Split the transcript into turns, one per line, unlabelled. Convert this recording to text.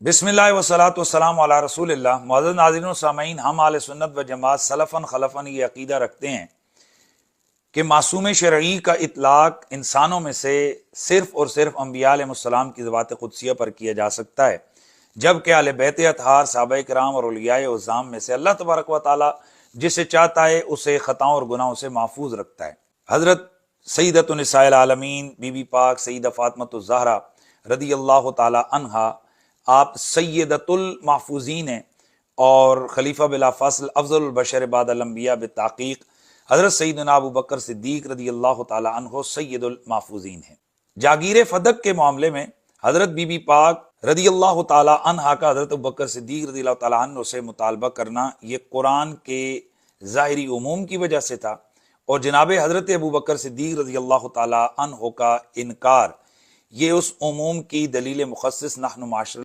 بسم اللہ وصلاۃ والسلام علی رسول اللہ۔ معزز ناظرین و سامعین، ہم اہل سنت و جماعت سلفاً خلفاً یہ عقیدہ رکھتے ہیں کہ معصوم شرعی کا اطلاق انسانوں میں سے صرف اور صرف انبیاء علیہ السلام کی ذوات قدسیہ پر کیا جا سکتا ہے، جبکہ اہل بیت اطہار، صحابہ کرام اور اولیاء اعظام میں سے اللہ تبارک و تعالی جسے چاہتا ہے اسے خطاؤں اور گناہوں سے محفوظ رکھتا ہے۔ حضرت سیدۃ النساء العالمین بی بی پاک سیدہ فاطمۃ الزہرا رضی اللہ تعالی عنہا، آپ سیدۃ المحفوظین ہیں، اور خلیفہ بلا فصل افضل البشر بعد الانبیاء بالتحقیق حضرت سیدنا ابو بکر صدیق رضی اللہ تعالی عنہ سید المحفوظین ہیں۔ جاگیر فدق کے معاملے میں حضرت بی بی پاک رضی اللہ تعالی عنہا کا حضرت ابو بکر صدیق رضی اللہ تعالی عنہ سے مطالبہ کرنا یہ قرآن کے ظاہری عموم کی وجہ سے تھا، اور جناب حضرت ابو بکر صدیق رضی اللہ تعالی عنہ کا انکار یہ اس عموم کی دلیل مخصص نحن معاشر